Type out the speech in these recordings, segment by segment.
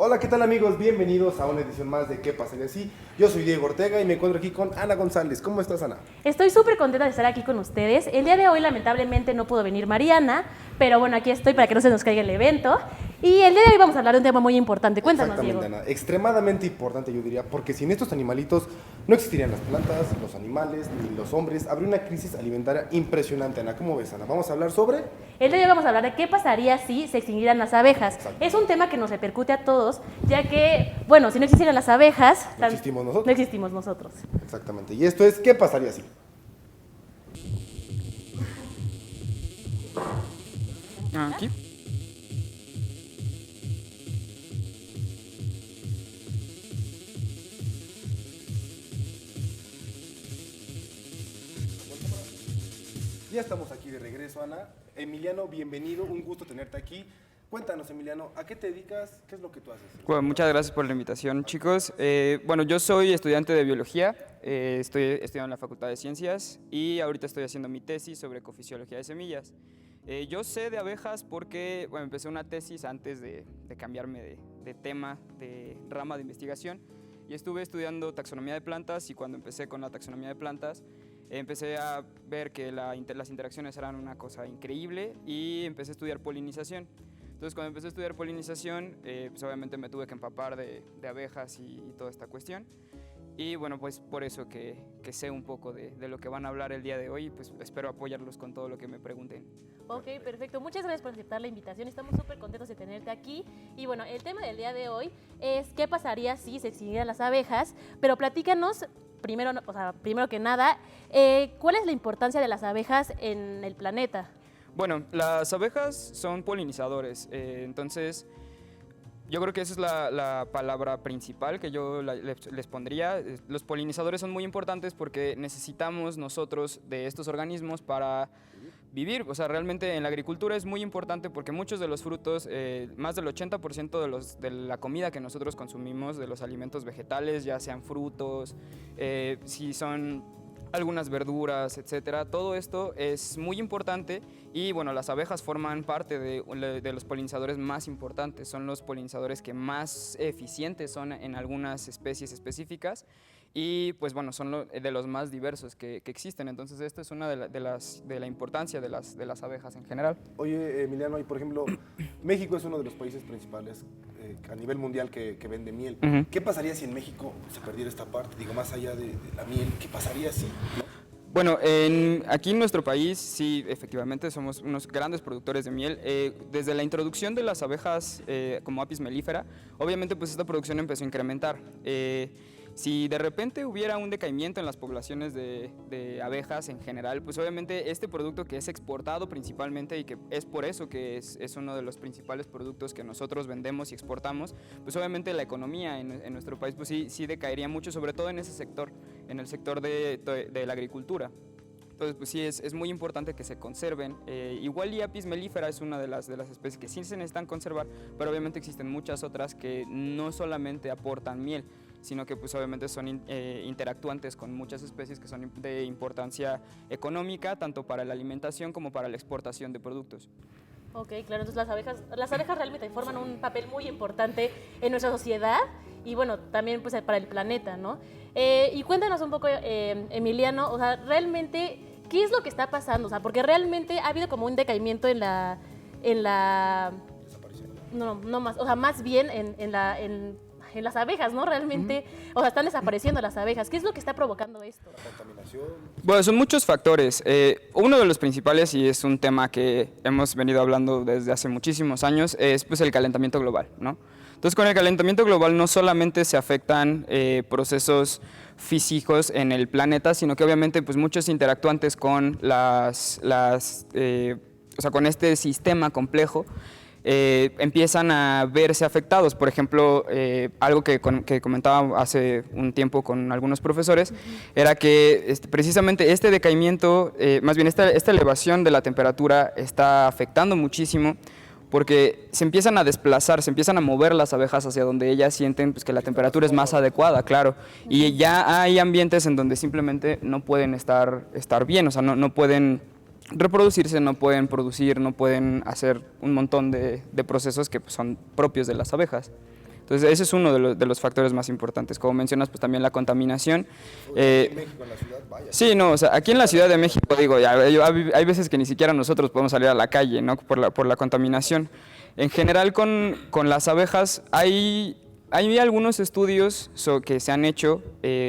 Hola, ¿qué tal amigos? Bienvenidos a una edición más de ¿Qué pasaría si? Yo soy Diego Ortega y me encuentro aquí con Ana González. ¿Cómo estás, Ana? Estoy súper contenta de estar aquí con ustedes. El día de hoy lamentablemente no pudo venir Mariana, pero bueno, aquí estoy para que no se nos caiga el evento. Y el día de hoy vamos a hablar de un tema muy importante. Cuéntanos, Diego. Exactamente, Ana. Extremadamente importante, yo diría, porque sin estos animalitos no existirían las plantas, los animales, ni los hombres. Habría una crisis alimentaria impresionante, Ana. ¿Cómo ves, Ana? Vamos a hablar sobre... El día de hoy vamos a hablar de qué pasaría si se extinguieran las abejas. Exacto. Es un tema que nos repercute a todos, ya que, bueno, si no existieran las abejas... No existimos nosotros. No existimos nosotros. Exactamente. Y esto es ¿Qué pasaría si? Aquí. Ya estamos aquí de regreso, Ana. Emiliano, bienvenido. Un gusto tenerte aquí. Cuéntanos, Emiliano, ¿a qué te dedicas? ¿Qué es lo que tú haces? Bueno, muchas gracias por la invitación, chicos. Bueno, yo soy estudiante de biología, estoy estudiando en la Facultad de Ciencias y ahorita estoy haciendo mi tesis sobre ecofisiología de semillas. Yo sé de abejas porque, bueno, empecé una tesis antes de cambiarme de tema, de rama de investigación, y estuve estudiando taxonomía de plantas, y cuando empecé con la taxonomía de plantas, empecé a ver que las interacciones eran una cosa increíble y empecé a estudiar polinización. Entonces, cuando empecé a estudiar polinización, pues obviamente me tuve que empapar de abejas y toda esta cuestión. Y bueno, pues por eso que sé un poco de lo que van a hablar el día de hoy, pues espero apoyarlos con todo lo que me pregunten. Ok, perfecto. Muchas gracias por aceptar la invitación. Estamos súper contentos de tenerte aquí. Y bueno, el tema del día de hoy es qué pasaría si se extinguieran las abejas. Pero platícanos, primero que nada, ¿cuál es la importancia de las abejas en el planeta? Bueno, las abejas son polinizadores, entonces yo creo que esa es la palabra principal que yo les pondría. Los polinizadores son muy importantes porque necesitamos nosotros de estos organismos para vivir. O sea, realmente en la agricultura es muy importante porque muchos de los frutos, más del 80% de la comida que nosotros consumimos, de los alimentos vegetales, ya sean frutos, si son algunas verduras, etcétera, todo esto es muy importante. Y bueno, las abejas forman parte de los polinizadores más importantes, son los polinizadores que más eficientes son en algunas especies específicas, y pues bueno, son de los más diversos que existen. Entonces esto es una de la importancia de las abejas en general. Oye, Emiliano, y por ejemplo, México es uno de los países principales a nivel mundial que vende miel. Uh-huh. ¿Qué pasaría si en México se perdiera esta parte? Digo, más allá de la miel, ¿qué pasaría si? Bueno, aquí en nuestro país sí, efectivamente, somos unos grandes productores de miel. Desde la introducción de las abejas como Apis mellifera, obviamente pues esta producción empezó a incrementar. Si de repente hubiera un decaimiento en las poblaciones de abejas en general, pues obviamente este producto, que es exportado principalmente y que es por eso que es uno de los principales productos que nosotros vendemos y exportamos, pues obviamente la economía en nuestro país pues sí decaería mucho, sobre todo en ese sector, en el sector de la agricultura. Entonces, pues sí, es muy importante que se conserven. Igual y Apis mellifera es una de las especies que sí se necesitan conservar, pero obviamente existen muchas otras que no solamente aportan miel, sino que pues obviamente son interactuantes con muchas especies que son de importancia económica, tanto para la alimentación como para la exportación de productos. Ok, claro, entonces las abejas realmente forman un papel muy importante en nuestra sociedad y bueno, también pues para el planeta, ¿no? Y cuéntanos un poco, Emiliano, o sea, realmente, ¿qué es lo que está pasando? O sea, porque realmente ha habido como un decaimiento en la Desaparición. no más, o sea, más bien en las abejas, ¿no? Realmente, o sea, están desapareciendo las abejas. ¿Qué es lo que está provocando esto? La contaminación. Bueno, son muchos factores. Uno de los principales, y es un tema que hemos venido hablando desde hace muchísimos años, es pues el calentamiento global, ¿no? Entonces, con el calentamiento global no solamente se afectan procesos físicos en el planeta, sino que obviamente pues muchos interactuantes con o sea, con este sistema complejo empiezan a verse afectados. Por ejemplo, algo que comentaba hace un tiempo con algunos profesores, era que precisamente este decaimiento, más bien esta elevación de la temperatura está afectando muchísimo, porque se empiezan a desplazar, se empiezan a mover las abejas hacia donde ellas sienten pues, que la temperatura es más adecuada, claro. Y ya hay ambientes en donde simplemente no pueden estar bien, o sea, no pueden reproducirse, no pueden producir, no pueden hacer un montón de procesos que pues, son propios de las abejas. Entonces, ese es uno de los factores más importantes. Como mencionas, pues también la contaminación. En México, en la ciudad, vaya. Sí, no, o sea, aquí en la Ciudad de México, digo, hay veces que ni siquiera nosotros podemos salir a la calle, ¿no? Por la contaminación. En general, con las abejas, hay algunos estudios que se han hecho,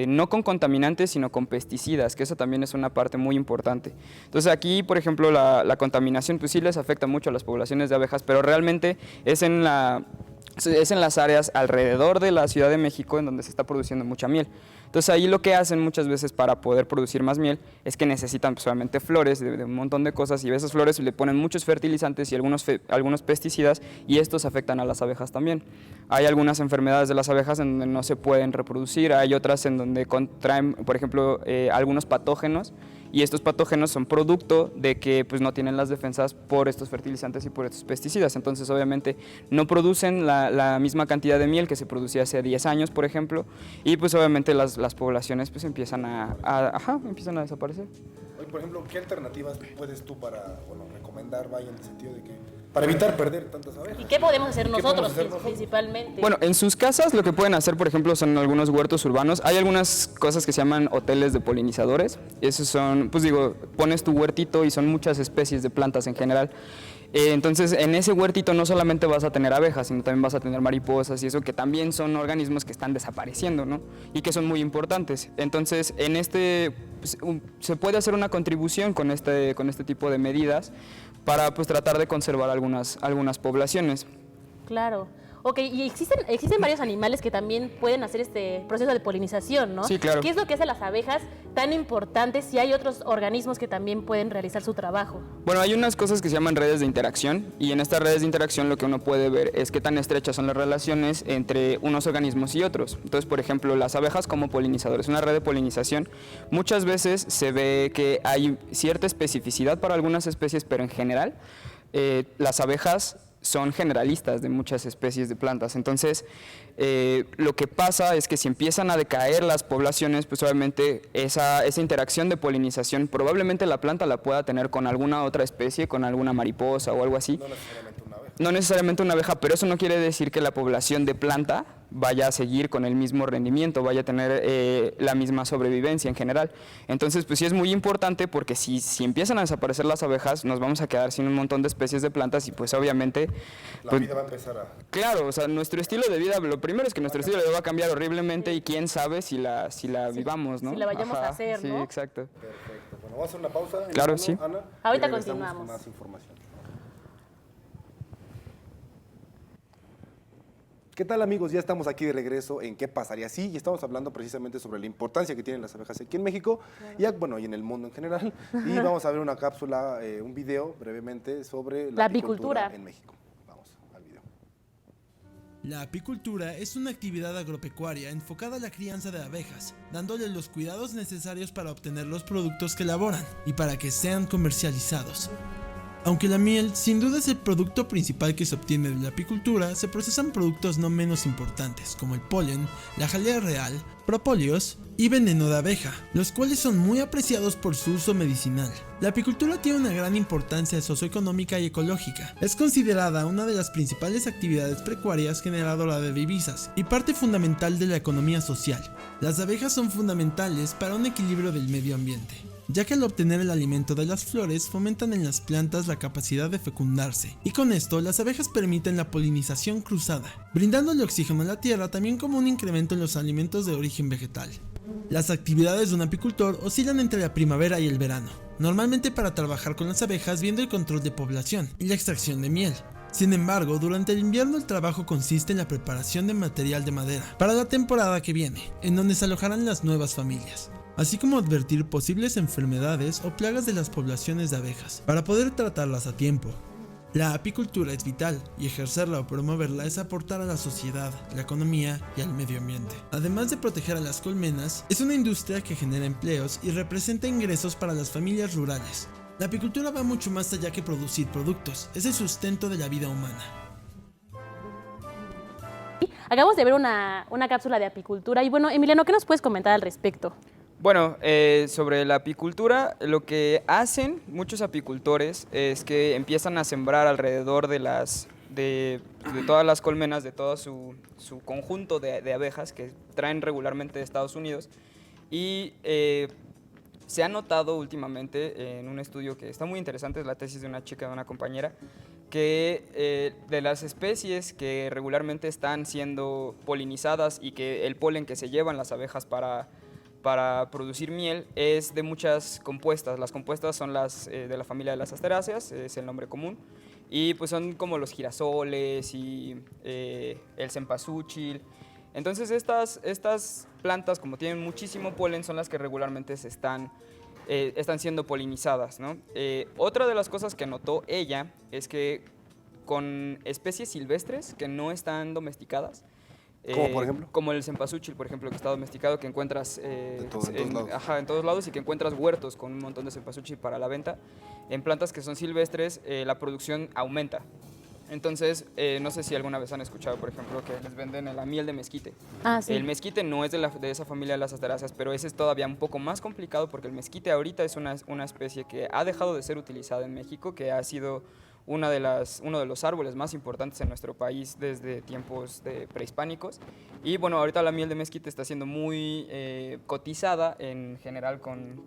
no con contaminantes, sino con pesticidas, que eso también es una parte muy importante. Entonces aquí, por ejemplo, la contaminación pues sí les afecta mucho a las poblaciones de abejas, pero realmente es en las áreas alrededor de la Ciudad de México en donde se está produciendo mucha miel. Entonces ahí lo que hacen muchas veces para poder producir más miel es que necesitan pues, obviamente flores de un montón de cosas, y a esas flores le ponen muchos fertilizantes y algunos pesticidas, y estos afectan a las abejas también. Hay algunas enfermedades de las abejas en donde no se pueden reproducir, hay otras en donde contraen, por ejemplo, algunos patógenos, y estos patógenos son producto de que pues, no tienen las defensas por estos fertilizantes y por estos pesticidas. Entonces, obviamente, no producen la misma cantidad de miel que se producía hace 10 años, por ejemplo, y pues obviamente las poblaciones pues, empiezan empiezan a desaparecer. Oye, por ejemplo, ¿qué alternativas puedes tú recomendar, vaya, en el sentido de que para evitar perder tantas abejas? ¿Y qué podemos hacer nosotros nosotros? principalmente? Bueno, en sus casas lo que pueden hacer, por ejemplo, son algunos huertos urbanos. Hay algunas cosas que se llaman hoteles de polinizadores. Esos son, pues digo, pones tu huertito y son muchas especies de plantas en general. Entonces, en ese huertito no solamente vas a tener abejas, sino también vas a tener mariposas y eso, que también son organismos que están desapareciendo, ¿no? Y que son muy importantes. Entonces, en pues, se puede hacer una contribución con este tipo de medidas para pues, tratar de conservar algunas poblaciones. Claro. Ok, y existen varios animales que también pueden hacer este proceso de polinización, ¿no? Sí, claro. ¿Qué es lo que hace las abejas tan importantes si hay otros organismos que también pueden realizar su trabajo? Bueno, hay unas cosas que se llaman redes de interacción, y en estas redes de interacción lo que uno puede ver es qué tan estrechas son las relaciones entre unos organismos y otros. Entonces, por ejemplo, las abejas como polinizadores, una red de polinización, muchas veces se ve que hay cierta especificidad para algunas especies, pero en general las abejas son generalistas de muchas especies de plantas. Entonces, lo que pasa es que si empiezan a decaer las poblaciones, pues obviamente esa interacción de polinización probablemente la planta la pueda tener con alguna otra especie, con alguna mariposa o algo así. No necesariamente una abeja. No necesariamente una abeja, pero eso no quiere decir que la población de planta vaya a seguir con el mismo rendimiento, vaya a tener la misma sobrevivencia en general. Entonces, pues sí es muy importante, porque si empiezan a desaparecer las abejas, nos vamos a quedar sin un montón de especies de plantas, y pues obviamente... La pues, vida va a empezar a... Claro, o sea, nuestro estilo de vida, lo primero es que nuestro estilo de vida va a cambiar horriblemente, y quién sabe si la vivamos, ¿no? Si la vayamos a hacer, ¿no? Sí, exacto. Perfecto. Bueno, vamos a hacer una pausa. Claro, sí. Ana, Ahorita y regresamos continuamos. con más información. ¿Qué tal, amigos? Ya estamos aquí de regreso en ¿Qué pasaría si? Y estamos hablando precisamente sobre la importancia que tienen las abejas aquí en México, claro, y en el mundo en general. Y vamos a ver una cápsula, un video brevemente sobre la apicultura en México. Vamos al video. La apicultura es una actividad agropecuaria enfocada a la crianza de abejas, dándole los cuidados necesarios para obtener los productos que elaboran y para que sean comercializados. Aunque la miel sin duda es el producto principal que se obtiene de la apicultura, se procesan productos no menos importantes como el polen, la jalea real, propóleos y veneno de abeja, los cuales son muy apreciados por su uso medicinal. La apicultura tiene una gran importancia socioeconómica y ecológica. Es considerada una de las principales actividades pecuarias generadora de divisas y parte fundamental de la economía social. Las abejas son fundamentales para un equilibrio del medio ambiente, ya que al obtener el alimento de las flores fomentan en las plantas la capacidad de fecundarse, y con esto las abejas permiten la polinización cruzada, brindándole oxígeno a la tierra, también como un incremento en los alimentos de origen vegetal. Las actividades de un apicultor oscilan entre la primavera y el verano, normalmente para trabajar con las abejas viendo el control de población y la extracción de miel. Sin embargo, durante el invierno el trabajo consiste en la preparación de material de madera para la temporada que viene, en donde se alojarán las nuevas familias, así como advertir posibles enfermedades o plagas de las poblaciones de abejas, para poder tratarlas a tiempo. La apicultura es vital, y ejercerla o promoverla es aportar a la sociedad, la economía y al medio ambiente. Además de proteger a las colmenas, es una industria que genera empleos y representa ingresos para las familias rurales. La apicultura va mucho más allá que producir productos, es el sustento de la vida humana. Acabamos de ver una cápsula de apicultura y bueno, Emiliano, ¿qué nos puedes comentar al respecto? Bueno, sobre la apicultura, lo que hacen muchos apicultores es que empiezan a sembrar alrededor de las de todas las colmenas, de todo su conjunto de abejas que traen regularmente de Estados Unidos. Y se ha notado últimamente en un estudio que está muy interesante, es la tesis de una chica, de una compañera, que de las especies que regularmente están siendo polinizadas y que el polen que se llevan las abejas para producir miel es de muchas compuestas. Las compuestas son las de la familia de las asteráceas, es el nombre común, y pues son como los girasoles y el cempasúchil. Entonces estas plantas, como tienen muchísimo polen, son las que regularmente están siendo polinizadas, ¿no? Otra de las cosas que notó ella es que con especies silvestres que no están domesticadas, ¿Cómo, por ejemplo? como el cempasúchil, por ejemplo, que está domesticado, que encuentras en todos lados. Ajá, en todos lados, y que encuentras huertos con un montón de cempasúchil para la venta. En plantas que son silvestres, la producción aumenta. Entonces, no sé si alguna vez han escuchado, por ejemplo, que les venden la miel de mezquite. Ah, sí. El mezquite no es de esa familia de las asteráceas, pero ese es todavía un poco más complicado porque el mezquite ahorita es una especie que ha dejado de ser utilizada en México, que ha sido uno de los árboles más importantes en nuestro país desde tiempos prehispánicos. Y bueno, ahorita la miel de mezquite está siendo muy cotizada en general con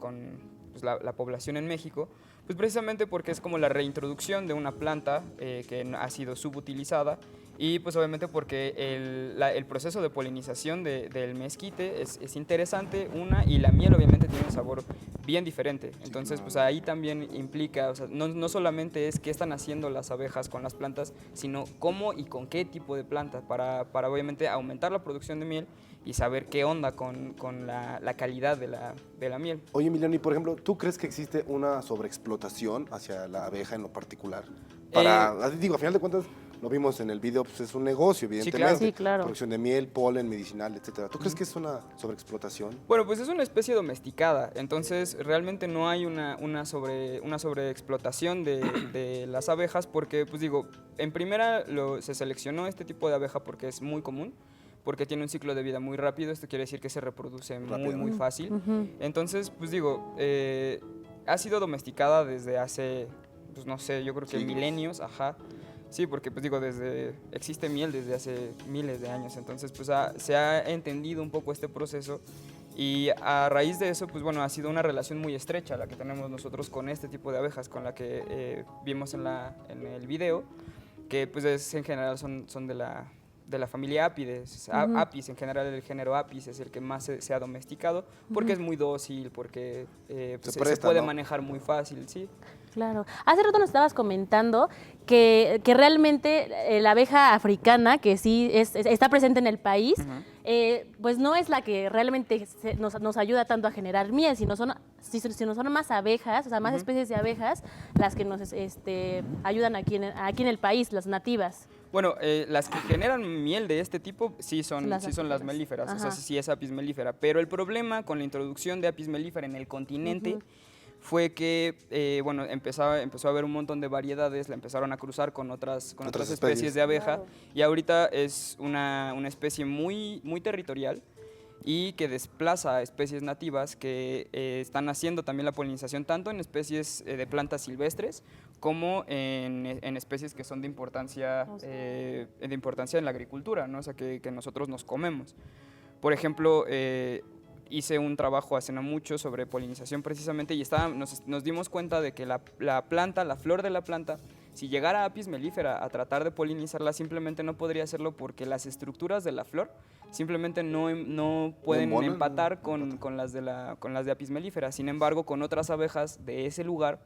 pues, la población en México, pues precisamente porque es como la reintroducción de una planta que ha sido subutilizada, y pues obviamente porque el proceso de polinización del mezquite es interesante, y la miel obviamente tiene un sabor bien diferente. Entonces pues ahí también implica, o sea, no solamente es qué están haciendo las abejas con las plantas, sino cómo y con qué tipo de planta para obviamente aumentar la producción de miel y saber qué onda con la calidad de la miel. Oye, Emiliano, y por ejemplo, ¿tú crees que existe una sobreexplotación hacia la abeja en lo particular? Digo, a final de cuentas, lo vimos en el video, pues es un negocio, evidentemente. Sí, claro. Producción de miel, polen, medicinal, etcétera. ¿Tú crees que es una sobreexplotación? Bueno, pues es una especie domesticada, entonces realmente no hay una sobreexplotación de las abejas porque, pues digo, en primera se seleccionó este tipo de abeja porque es muy común, porque tiene un ciclo de vida muy rápido, esto quiere decir que se reproduce muy fácil. Entonces, pues digo, ha sido domesticada desde hace, pues no sé, yo creo que milenios, ajá. Sí, porque pues digo, existe miel desde hace miles de años, entonces pues se ha entendido un poco este proceso, y a raíz de eso, pues bueno, ha sido una relación muy estrecha la que tenemos nosotros con este tipo de abejas, con la que vimos en el video, que pues en general son de la familia Apides. Apis, en general el género Apis es el que más se ha domesticado, porque es muy dócil, porque pues, se puede manejar muy fácil, ¿sí? Claro. Hace rato nos estabas comentando que realmente la abeja africana, que sí está presente en el país, pues no es la que realmente nos ayuda tanto a generar miel, sino son más abejas, o sea, más especies de abejas, las que nos ayudan aquí en el país, las nativas. Bueno, las que generan miel de este tipo sí son las melíferas, Ajá. o sea, sí es Apis mellifera, pero el problema con la introducción de Apis mellifera en el continente fue que, bueno, empezó a haber un montón de variedades, la empezaron a cruzar con otras especies de abeja, y ahorita es una especie muy territorial y que desplaza a especies nativas que están haciendo también la polinización tanto en especies de plantas silvestres como en especies que son de importancia en la agricultura, ¿no? O sea, que nosotros nos comemos. Por ejemplo, hice un trabajo hace no mucho sobre polinización precisamente, y nos dimos cuenta de que la flor de la planta, si llegara Apis mellifera a tratar de polinizarla, simplemente no podría hacerlo porque las estructuras de la flor simplemente no pueden empatar con las de Apis mellifera. Sin embargo, con otras abejas de ese lugar,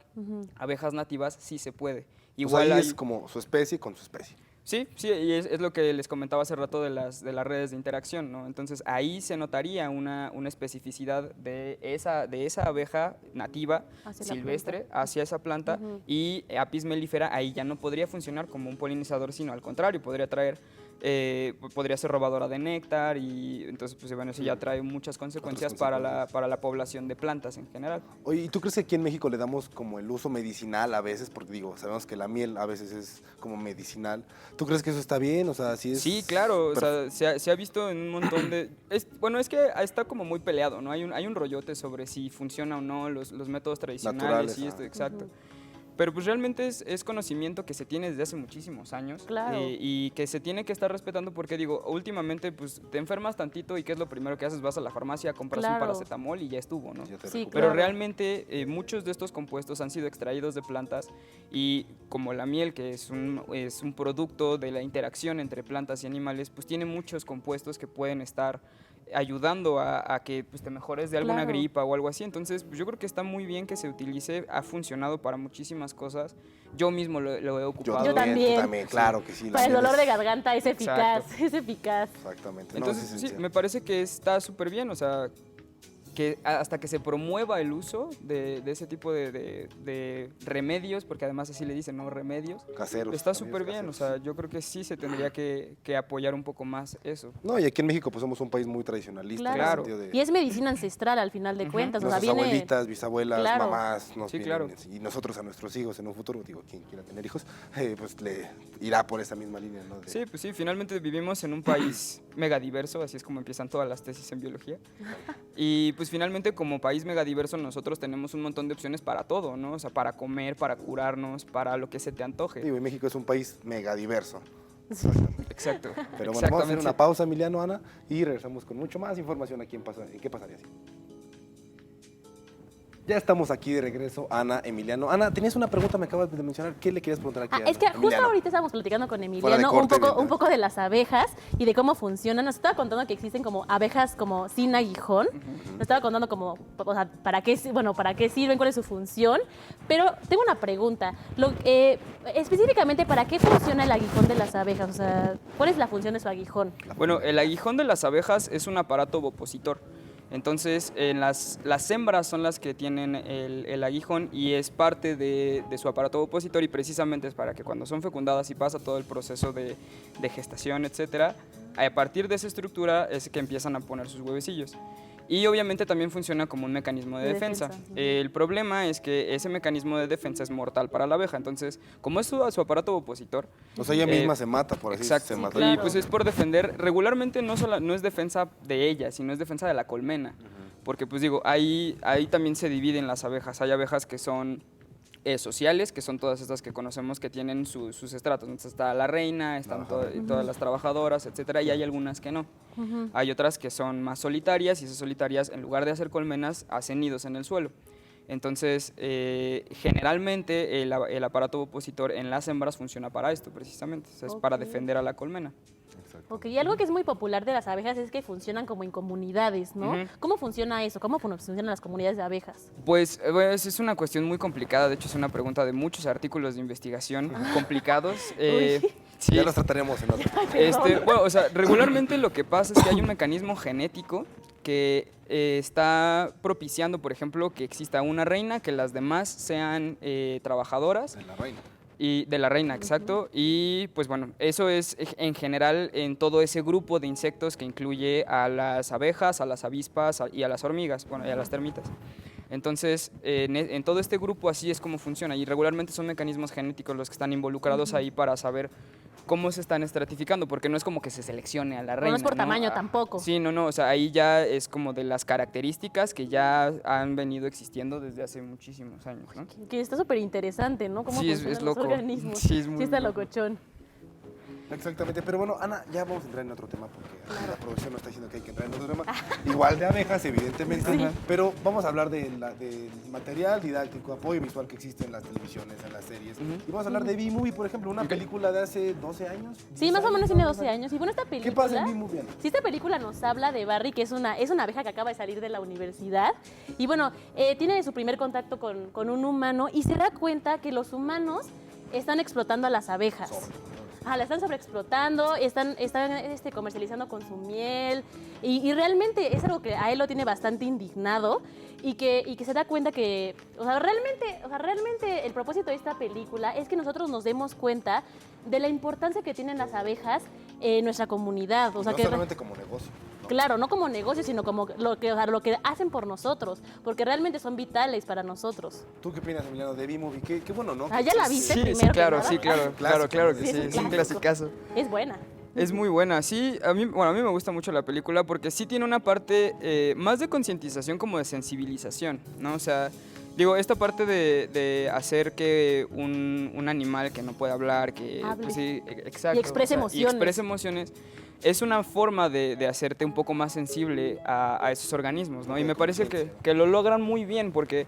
abejas nativas, sí se puede. Igual es como su especie con su especie. Sí, y es lo que les comentaba hace rato de las redes de interacción, ¿no? Entonces ahí se notaría una especificidad de esa abeja nativa, silvestre, hacia esa planta, y Apis mellifera ahí ya no podría funcionar como un polinizador, sino al contrario, podría ser robadora de néctar, y entonces pues bueno, eso ya trae muchas consecuencias para la población de plantas en general. Oye, ¿y tú crees que aquí en México le damos como el uso medicinal a veces? Porque digo, sabemos que la miel a veces es como medicinal. ¿Tú crees que eso está bien? O sea, Sí, claro, o sea, se ha visto en un montón de... Bueno, es que está como muy peleado, ¿no? Hay un rollote sobre si funciona o no los métodos tradicionales. Naturales, y esto, exacto. pero pues realmente es conocimiento que se tiene desde hace muchísimos años. Claro. Y que se tiene que estar respetando porque digo, últimamente pues te enfermas tantito y ¿qué es lo primero que haces? Vas a la farmacia, compras un Claro. paracetamol y ya estuvo, ¿no? Ya te Sí, recuperas. Pero claro. realmente muchos de estos compuestos han sido extraídos de plantas y como la miel, que es un producto de la interacción entre plantas y animales, pues tiene muchos compuestos que pueden estar ayudando a que pues, te mejores de alguna Claro. gripa o algo así. Entonces, pues, yo creo que está muy bien que se utilice, ha funcionado para muchísimas cosas. Yo mismo lo he ocupado. Yo también. Tú también, claro que sí. la Para el miel dolor es- de garganta es eficaz, Exacto. es eficaz. Exactamente. No, Entonces, es sí, esencial. me parece que está súper bien, o sea, que hasta que se promueva el uso de ese tipo de remedios, porque además así le dicen, ¿no? Remedios. Caseros. Está remedios súper bien, o caseros. sea, yo creo que sí se tendría que apoyar un poco más eso. No, y aquí en México pues somos un país muy tradicionalista. Claro. En el Claro. sentido de Y es medicina ancestral al final de cuentas, o sea, nuestras viene... abuelitas, bisabuelas, Claro. mamás, nos Sí, vienen, claro. y nosotros a nuestros hijos en un futuro, digo, quien quiera tener hijos, pues le irá por esa misma línea, ¿no? De- Sí, pues sí, finalmente vivimos en un país megadiverso, así es como empiezan todas las tesis en biología. Y pues finalmente como país megadiverso nosotros tenemos un montón de opciones para todo, ¿no? O sea, para comer, para curarnos, para lo que se te antoje. Digo, y México es un país mega diverso. Exacto. Pero bueno, vamos a hacer exactamente. una pausa, Emiliano, Ana, y regresamos con mucho más información aquí en ¿Qué pasaría si? Ya estamos aquí de regreso, Ana, Emiliano. Ana, tenías una pregunta, me acabas de mencionar. ¿Qué le querías preguntar aquí a Es que justo Emiliano? ahorita estábamos platicando con Fuera de Emiliano corte, un mientras. poco de las abejas y de cómo funcionan. Nos estaba contando que existen como abejas como sin aguijón. Nos estaba contando como, o sea, para qué sirven, cuál es su función. Pero tengo una pregunta. Específicamente, ¿para qué funciona el aguijón de las abejas? O sea, ¿cuál es la función de su aguijón? Bueno, el aguijón de las abejas es un aparato ovopositor. Entonces, las hembras son las que tienen el aguijón y es parte de su aparato ovopositor y precisamente es para que cuando son fecundadas y pasa todo el proceso de gestación, etcétera, a partir de esa estructura es que empiezan a poner sus huevecillos. Y obviamente también funciona como un mecanismo de De defensa. defensa, ujú. El problema es que ese mecanismo de defensa es mortal para la abeja. Entonces, como es su aparato ovopositor, O sea, ella misma se mata, por así exacto. se Sí, mata. Y claro. pues es por defender, regularmente no es defensa de ella, sino es defensa de la colmena. Porque pues digo, ahí también se dividen las abejas. Hay abejas que son sociales, que son todas estas que conocemos que tienen sus estratos. Entonces está la reina, están todas las trabajadoras, etcétera, y hay algunas que no. Hay otras que son más solitarias y esas solitarias, en lugar de hacer colmenas, hacen nidos en el suelo. Entonces, generalmente el aparato opositor en las hembras funciona para esto, precisamente. O sea, es para Ok. defender a la colmena. Ok, y algo que es muy popular de las abejas es que funcionan como en comunidades, ¿no? Ujú. ¿Cómo funciona eso? ¿Cómo funcionan las comunidades de abejas? Pues es una cuestión muy complicada, de hecho es una pregunta de muchos artículos de investigación complicados. Sí. Ya los trataremos en otro. Bueno, o sea, regularmente lo que pasa es que hay un mecanismo genético que está propiciando, por ejemplo, que exista una reina, que las demás sean trabajadoras. De la reina. Y de la reina, exacto. Y pues bueno, eso es en general en todo ese grupo de insectos que incluye a las abejas, a las avispas y a las hormigas, bueno, y a las termitas. Entonces, en todo este grupo así es como funciona y regularmente son mecanismos genéticos los que están involucrados ahí para saber cómo se están estratificando, porque no es como que se seleccione a la reina. No es por tamaño tampoco. Sí, no, o sea, ahí ya es como de las características que ya han venido existiendo desde hace muchísimos años, ¿no? Que está súper interesante, ¿no? Cómo Sí, es funcionan loco. los organismos. Sí, es muy está loco. locochón. Exactamente, pero bueno, Ana, ya vamos a entrar en otro tema porque la producción nos está diciendo que hay que entrar en otro tema. Igual de abejas, evidentemente, Sí. pero vamos a hablar del material didáctico, apoyo visual que existe en las televisiones, en las series. Y vamos a hablar de B-Movie, por ejemplo, una película de hace 12 años. Sí, 10 más o años, menos tiene ¿no? 12 años. Y bueno, esta ¿Qué película... pasa en B-Movie, Ana? Sí, esta película nos habla de Barry, que es una abeja que acaba de salir de la universidad. Y bueno, tiene su primer contacto con un humano y se da cuenta que los humanos están explotando a las abejas. La están sobreexplotando, están comercializando con su miel y realmente es algo que a él lo tiene bastante indignado y que se da cuenta que, realmente el propósito de esta película es que nosotros nos demos cuenta de la importancia que tienen las abejas en nuestra comunidad. O sea, No que solamente como negocio. ¿no? claro, no como negocio, sino como lo que hacen por nosotros, porque realmente son vitales para nosotros. ¿Tú qué opinas, Emiliano, de B-Movie? Qué bueno, ¿no? Ah, ¿ya la viste Sí, primero sí, que claro, nada? sí, claro, Clásico, claro que sí, sí, es un es un clásico. clasicazo. Es buena. Es muy buena, sí, a mí me gusta mucho la película porque sí tiene una parte más de concientización como de sensibilización, ¿no? O sea, Digo, esta parte de hacer que un animal que no puede hablar, que Hable. pues sí, exacto, Y exprese emociones. y exprese emociones, es una forma de hacerte un poco más sensible a esos organismos, ¿no? Y me parece que lo logran muy bien porque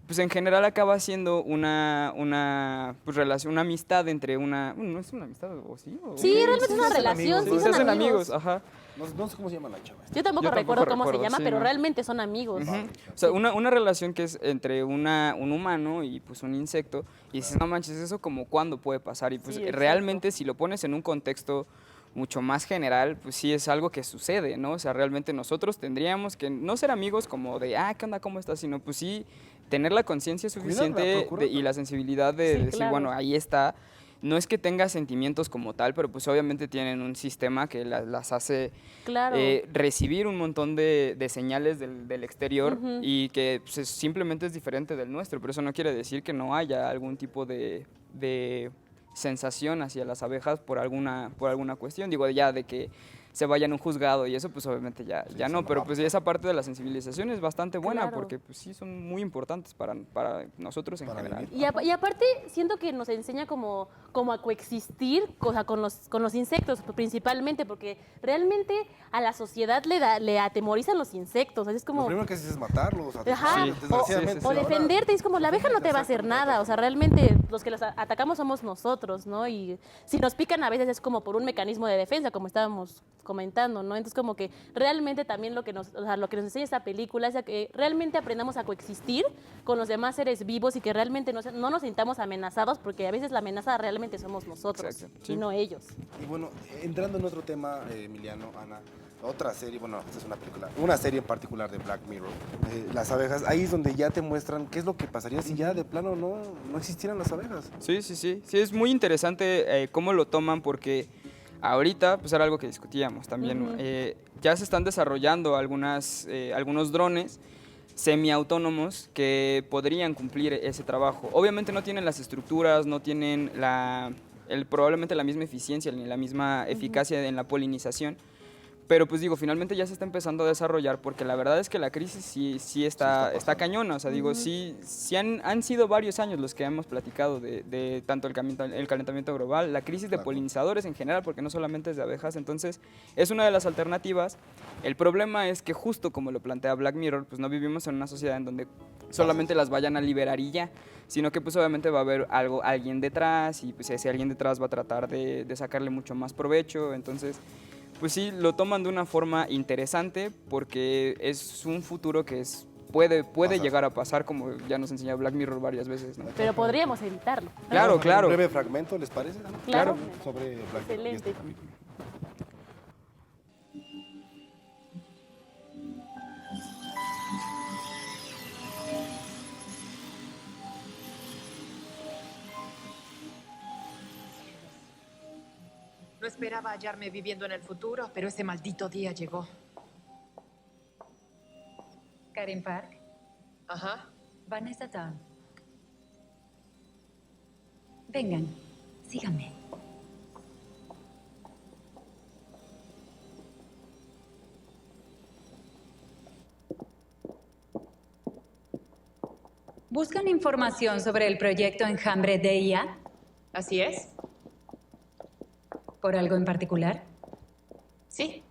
pues en general acaba siendo una pues, relación, una amistad entre una... Bueno, ¿no es una amistad o sí? Sí, realmente es una se hacen relación, amigos, sí ¿no? Se son hacen amigos. amigos, ajá. No sé cómo se llama la chava. Yo tampoco Yo recuerdo tampoco cómo se recuerdo, llama, sí, pero ¿no? realmente son amigos. Ujú. O sea, una relación que es entre un humano y pues un insecto, y dices, no manches, ¿eso como cuándo puede pasar? Y pues Sí, exacto. realmente si lo pones en un contexto mucho más general, pues sí es algo que sucede, ¿no? O sea, realmente nosotros tendríamos que no ser amigos como de, ¿qué onda? ¿Cómo estás? Sino pues sí tener la conciencia suficiente procurarla. y la sensibilidad de Sí, decir, claro. bueno, ahí está. No es que tenga sentimientos como tal, pero pues obviamente tienen un sistema que las hace Claro. recibir un montón de señales del exterior Ujú. y que pues, simplemente es diferente del nuestro, pero eso no quiere decir que no haya algún tipo de sensación hacia las abejas por alguna cuestión, digo, ya de que se vayan a un juzgado y eso pues obviamente ya eso no, no pero va a pues esa parte de la sensibilización es bastante buena Claro. porque pues sí son muy importantes para nosotros en Para general. vivir. Y aparte siento que nos enseña como a coexistir o sea, con los insectos principalmente, porque realmente a la sociedad le atemorizan los insectos. Así es Lo como... primero que haces es matarlos, Ajá, Sí, desgraciadamente. sí, o sí. ahora- defenderte, es como la abeja no te va a hacer nada, o sea, realmente los que los atacamos somos nosotros, ¿no? Y si nos pican a veces es como por un mecanismo de defensa, como estábamos comentando, ¿no? Entonces como que realmente también lo que nos enseña esta película es a que realmente aprendamos a coexistir con los demás seres vivos y que realmente no nos sintamos amenazados, porque a veces la amenaza realmente somos nosotros Exacto, y sí. no ellos. Y bueno, entrando en otro tema, Emiliano, Ana, otra serie, bueno, esta es una película, una serie en particular de Black Mirror, las abejas, ahí es donde ya te muestran qué es lo que pasaría si ya de plano no existieran las abejas. Sí, sí, sí. Sí, es muy interesante cómo lo toman porque ahorita, pues era algo que discutíamos también. Ujú. Ya se están desarrollando algunos drones semiautónomos que podrían cumplir ese trabajo. Obviamente no tienen las estructuras, no tienen probablemente la misma eficiencia ni la misma eficacia en la polinización. Pero pues digo, finalmente ya se está empezando a desarrollar porque la verdad es que la crisis sí está cañona. O sea, digo, sí han sido varios años los que hemos platicado de tanto el calentamiento global, la crisis de Claro. polinizadores en general, porque no solamente es de abejas. Entonces, es una de las alternativas. El problema es que justo como lo plantea Black Mirror, pues no vivimos en una sociedad en donde solamente las vayan a liberar y ya, sino que pues obviamente va a haber alguien detrás y pues ese alguien detrás va a tratar de sacarle mucho más provecho. Entonces, pues sí, lo toman de una forma interesante porque es un futuro que puede Pasar. llegar a pasar, como ya nos enseñó Black Mirror varias veces, ¿no? Pero podríamos evitarlo. Claro, Vamos a ver claro. Un breve fragmento, ¿les parece? Ana? Claro. Sobre Black Mirror y Excelente. este capítulo. No esperaba hallarme viviendo en el futuro, pero ese maldito día llegó. Karen Park, Ajá. Vanessa Town. Vengan, síganme. ¿Buscan información sobre el proyecto Enjambre de IA? ¿Así es? ¿Por algo en particular? Sí.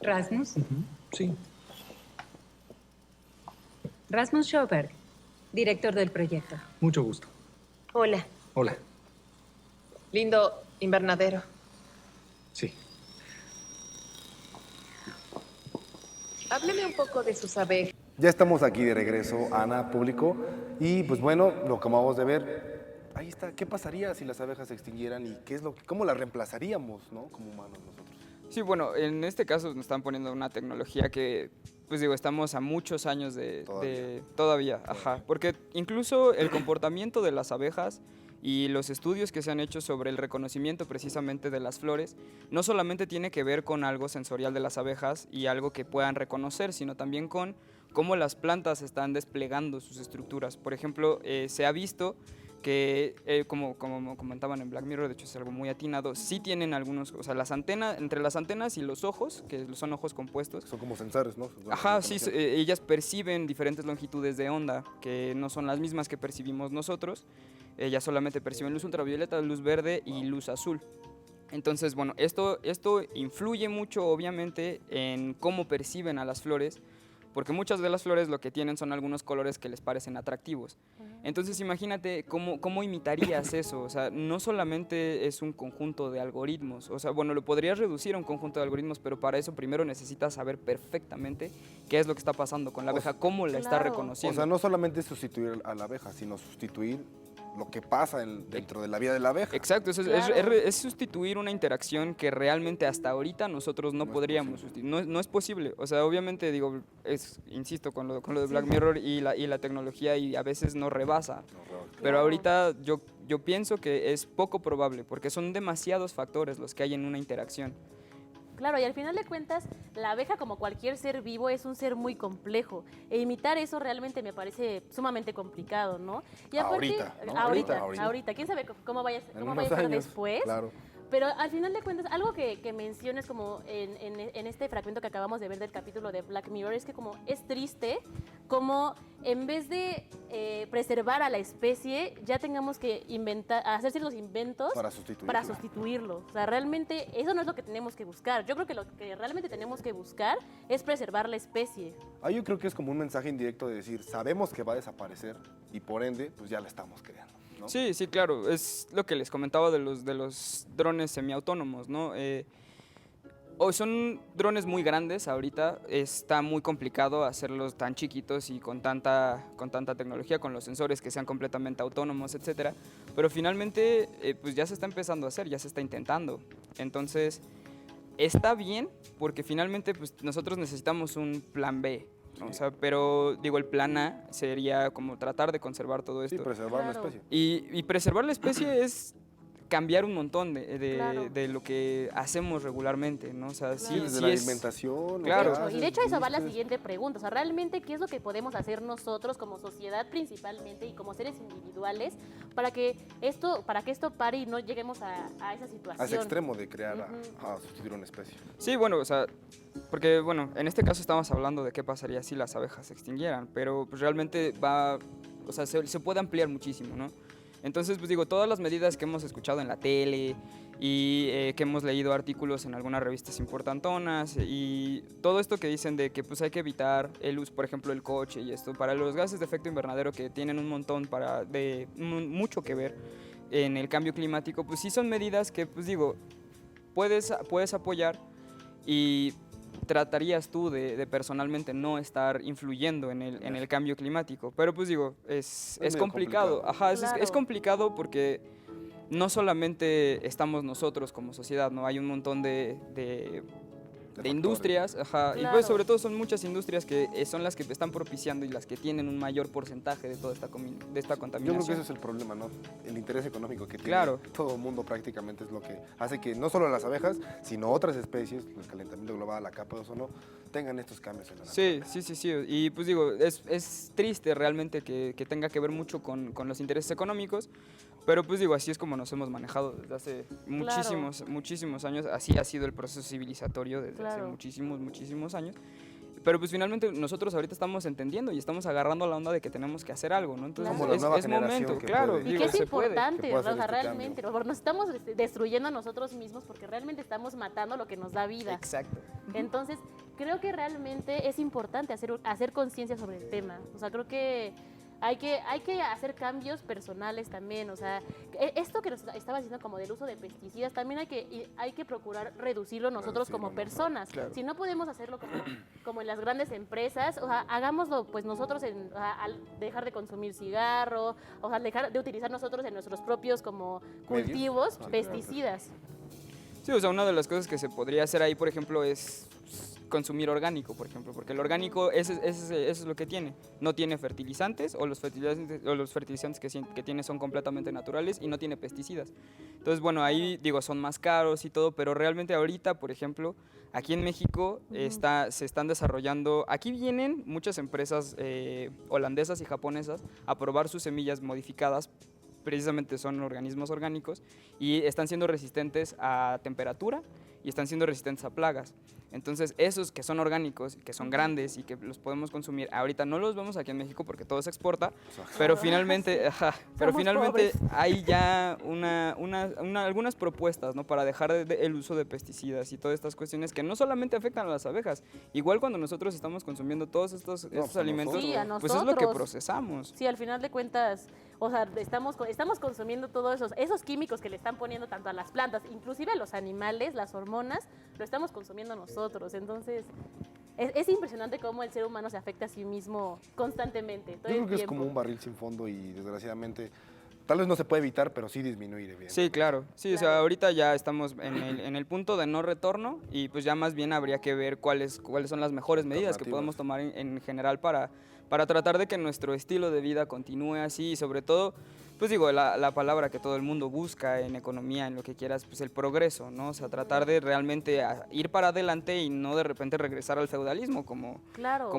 Rasmus. Sí. Rasmus Schoberg, director del proyecto. Mucho gusto. Hola. Hola. Lindo invernadero. Sí. Hábleme un poco de sus abejas. Ya estamos aquí de regreso, Ana, público, y pues bueno, lo que acabamos de ver, ahí está, ¿qué pasaría si las abejas se extinguieran y cómo las reemplazaríamos, ¿no? Como humanos nosotros? Sí, bueno, en este caso nos están poniendo una tecnología que, pues digo, estamos a muchos años Todavía. todavía, ajá, porque incluso el comportamiento de las abejas Y los estudios que se han hecho sobre el reconocimiento precisamente de las flores no solamente tiene que ver con algo sensorial de las abejas y algo que puedan reconocer, sino también con cómo las plantas están desplegando sus estructuras. Por ejemplo, se ha visto que, como comentaban en Black Mirror, de hecho es algo muy atinado, sí tienen algunos, o sea, entre las antenas y los ojos, que son ojos compuestos. Son como sensores, ¿no? Ajá, sí, ellas perciben diferentes longitudes de onda, que no son las mismas que percibimos nosotros. Ellas solamente perciben luz ultravioleta, luz verde y luz azul. Entonces, bueno, esto influye mucho, obviamente, en cómo perciben a las flores, porque muchas de las flores lo que tienen son algunos colores que les parecen atractivos. Entonces imagínate cómo imitarías eso, o sea, no solamente es un conjunto de algoritmos, o sea, bueno, lo podrías reducir a un conjunto de algoritmos, pero para eso primero necesitas saber perfectamente qué es lo que está pasando con la abeja, cómo la está Claro. reconociendo. O sea, no solamente es sustituir a la abeja, sino sustituir lo que pasa dentro de la vida de la abeja. Exacto, Claro. es sustituir una interacción que realmente hasta ahorita nosotros no No es podríamos sustituir. No es posible. O sea, obviamente, digo, insisto con lo de Black Mirror y la tecnología y a veces no rebasa. Pero Claro. ahorita yo pienso que es poco probable porque son demasiados factores los que hay en una interacción. Claro, y al final de cuentas, la abeja, como cualquier ser vivo, es un ser muy complejo. E imitar eso realmente me parece sumamente complicado, ¿no? Y Ahorita, ¿no? Ahorita. ¿Quién sabe cómo vaya En a unos ser años, después? claro. Pero al final de cuentas, algo que menciones como en este fragmento que acabamos de ver del capítulo de Black Mirror es que como es triste, como en vez de preservar a la especie, ya tengamos que hacer ciertos inventos Para sustituirla. sustituirlo. O sea, realmente eso no es lo que tenemos que buscar. Yo creo que lo que realmente tenemos que buscar es preservar la especie. Yo creo que es como un mensaje indirecto de decir, sabemos que va a desaparecer y por ende, pues ya la estamos creando, ¿no? Sí, sí, claro. Es lo que les comentaba de los drones semiautónomos, ¿no? Son drones muy grandes ahorita, está muy complicado hacerlos tan chiquitos y con tanta tecnología, con los sensores que sean completamente autónomos, etcétera. Pero finalmente, pues ya se está empezando a hacer, ya se está intentando. Entonces, está bien porque finalmente pues, nosotros necesitamos un plan B, ¿no? O sea, pero digo, el plan A sería como tratar de conservar todo Sí, esto. preservar la Claro. especie. Y preservar la especie es cambiar un montón Claro. de lo que hacemos regularmente, ¿no? O sea, Sí, sí, desde sí la es- alimentación. Claro. lo que Y de hecho haces, eso va la vistes. siguiente pregunta. O sea, realmente, ¿qué es lo que podemos hacer nosotros como sociedad principalmente y como seres individuales para que esto pare y no lleguemos a esa situación? A ese extremo de crear, Ujú. a sustituir una especie. Sí, bueno, o sea, porque, bueno, en este caso estamos hablando de qué pasaría si las abejas se extinguieran, pero pues realmente o sea, se puede ampliar muchísimo, ¿no? Entonces, pues digo, todas las medidas que hemos escuchado en la tele y que hemos leído artículos en algunas revistas importantonas y todo esto que dicen de que pues hay que evitar el uso, por ejemplo, el coche y esto, para los gases de efecto invernadero que tienen un montón mucho que ver en el cambio climático, pues sí son medidas que, pues digo, puedes apoyar y tratarías tú de personalmente no estar influyendo en el cambio climático. Pero pues digo, es medio complicado. complicado. Ajá, es Claro. complicado porque no solamente estamos nosotros como sociedad, ¿no? Hay un montón de factores. industrias, ajá, y Claro. pues sobre todo son muchas industrias que son las que están propiciando y las que tienen un mayor porcentaje de toda esta Yo contaminación. creo que ese es el problema, ¿no? El interés económico que tiene Claro. todo el mundo prácticamente es lo que hace que no solo las abejas, sino otras especies, el calentamiento global, la capa de ozono, tengan estos cambios en la Sí, sí, sí, sí. Y pues digo, es triste realmente que tenga que ver mucho con los intereses económicos, pero pues digo, así es como nos hemos manejado desde hace muchísimos años. Así ha sido el proceso civilizatorio desde hace Claro. muchísimos años. Pero pues finalmente nosotros ahorita estamos entendiendo y estamos agarrando la onda de que tenemos que hacer algo, ¿no? Entonces Como la nueva es generación momento, que claro. puede. Y digo, que es se puede. importante, que pueda o sea, hacer este realmente, porque nos estamos destruyendo a nosotros mismos porque realmente estamos matando lo que nos da vida. Exacto. Entonces, creo que realmente es importante hacer conciencia sobre el tema. O sea, creo que hay que hacer cambios personales también. O sea, esto que nos estaba diciendo como del uso de pesticidas, también hay que procurar reducirlo nosotros como personas. claro. Si no podemos hacerlo como en las grandes empresas, o sea, hagámoslo pues nosotros al dejar de consumir cigarro, o sea, dejar de utilizar nosotros en nuestros propios como cultivos Medios. pesticidas. Sí, o sea, una de las cosas que se podría hacer ahí, por ejemplo, es consumir orgánico, por ejemplo, porque el orgánico eso es lo que tiene. No tiene fertilizantes o los fertilizantes que tiene son completamente naturales y no tiene pesticidas. Entonces, bueno, ahí digo, son más caros y todo, pero realmente ahorita, por ejemplo, aquí en México se están desarrollando, aquí vienen muchas empresas holandesas y japonesas a probar sus semillas modificadas, precisamente son organismos orgánicos y están siendo resistentes a temperatura y están siendo resistentes a plagas. Entonces, esos que son orgánicos, que son grandes y que los podemos consumir, ahorita no los vemos aquí en México porque todo se exporta, pero finalmente, hay ya algunas propuestas, ¿no? Para dejar el uso de pesticidas y todas estas cuestiones que no solamente afectan a las abejas, igual cuando nosotros estamos consumiendo todos estos alimentos, sí, pues es lo que procesamos. Sí, al final de cuentas, o sea, estamos consumiendo todos esos químicos que le están poniendo tanto a las plantas, inclusive a los animales, las hormonas, lo estamos consumiendo nosotros. Entonces, es impresionante cómo el ser humano se afecta a sí mismo constantemente. Todo Yo creo el que es tiempo. como un barril sin fondo y desgraciadamente tal vez no se puede evitar, pero sí disminuir bien. Sí, claro. Sí, o sea, ahorita ya estamos en el punto de no retorno y pues ya más bien habría que ver cuáles son las mejores medidas que podemos tomar en general para tratar de que nuestro estilo de vida continúe así y sobre todo, pues digo, la palabra que todo el mundo busca en economía, en lo que quieras, pues el progreso, ¿no? O sea, tratar de realmente ir para adelante y no de repente regresar al feudalismo, como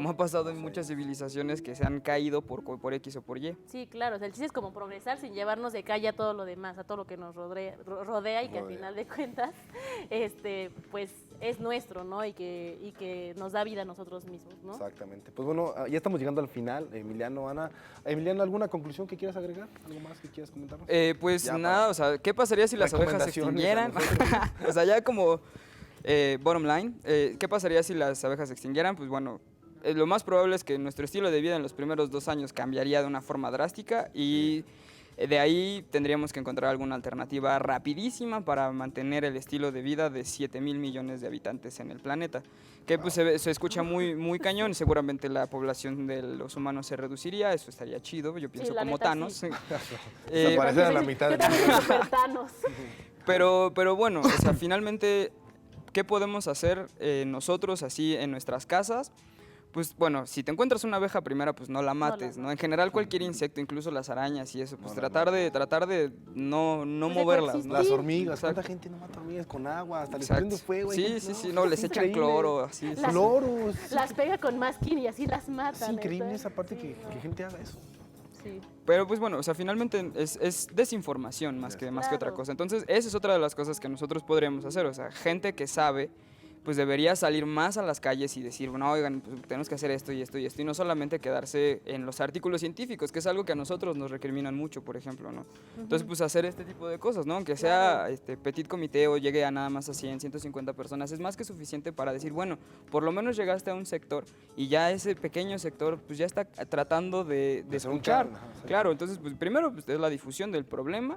ha pasado en muchas civilizaciones que se han caído por X o por Y. Sí, claro, o sea, el chiste es como progresar sin llevarnos de calle a todo lo demás, a todo lo que nos rodea y que al final de cuentas, pues es nuestro, ¿no? Y que nos da vida a nosotros mismos, ¿no? Exactamente. Pues bueno, ya estamos llegando al final, Emiliano, Ana. Emiliano, ¿alguna conclusión que quieras agregar? ¿Algo más que quieras comentarnos? Pues ya, nada, o sea, ¿qué pasaría si las abejas se extinguieran? O sea, ya como bottom line, ¿qué pasaría si las abejas se extinguieran? Pues bueno, lo más probable es que nuestro estilo de vida en los primeros 2 años cambiaría de una forma drástica y de ahí tendríamos que encontrar alguna alternativa rapidísima para mantener el estilo de vida de 7,000 millones de habitantes en el planeta. Que pues se escucha muy cañón, seguramente la población de los humanos se reduciría, eso estaría chido, yo pienso como Thanos. Sí. Desaparecer a la mitad de Thanos. Pero bueno, o sea, finalmente, ¿qué podemos hacer nosotros así en nuestras casas? Pues bueno, si te encuentras una abeja primera, pues no la mates, ¿no? En general cualquier insecto, incluso las arañas y eso, pues tratar de no moverlas, ¿no? Las hormigas, ¿cuánta gente no mata hormigas con agua? Hasta les prende fuego. Sí, no, les echan cloro, así. Cloros. Las pega con masking y así las matan. Es increíble esa parte que gente haga eso. Sí. Pero pues bueno, o sea, finalmente es desinformación más que otra cosa. Entonces, esa es otra de las cosas que nosotros podríamos hacer. O sea, gente que sabe, pues debería salir más a las calles y decir, bueno, oigan, pues tenemos que hacer esto y esto y esto, y no solamente quedarse en los artículos científicos, que es algo que a nosotros nos recriminan mucho, por ejemplo, ¿no? Entonces, pues hacer este tipo de cosas, ¿no? Aunque sea petit comité o llegue a nada más a 100, 150 personas, es más que suficiente para decir, bueno, por lo menos llegaste a un sector y ya ese pequeño sector, pues ya está tratando de escuchar. Claro, entonces, pues primero pues, es la difusión del problema.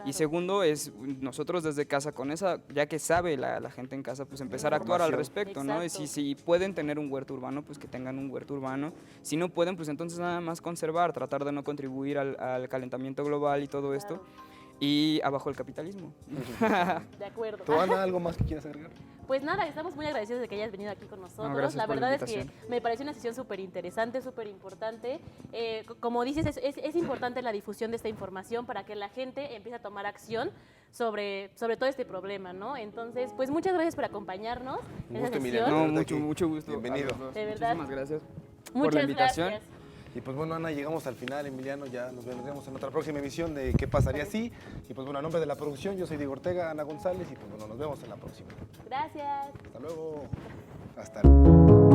Y segundo es nosotros desde casa con esa, ya que sabe la gente en casa, pues empezar a actuar al respecto, ¿no? Y si pueden tener un huerto urbano, pues que tengan un huerto urbano. Si no pueden, pues entonces nada más conservar, tratar de no contribuir al calentamiento global y todo esto. Y abajo el capitalismo. De acuerdo. ¿Tú, Ana, algo más que quieras agregar? Pues nada, estamos muy agradecidos de que hayas venido aquí con nosotros. No, la verdad es que me pareció una sesión súper interesante, súper importante. Como dices, es importante la difusión de esta información para que la gente empiece a tomar acción sobre todo este problema, ¿no? Entonces, pues muchas gracias por acompañarnos en esta sesión. No, mucho gusto. Bienvenido. De verdad. Muchísimas gracias por Muchas la invitación. gracias. Y pues bueno, Ana, llegamos al final, Emiliano, ya nos vemos en otra próxima emisión de ¿Qué pasaría si? Y pues bueno, a nombre de la producción, yo soy Diego Ortega, Ana González, y pues bueno, nos vemos en la próxima. Gracias. Hasta luego. Hasta luego.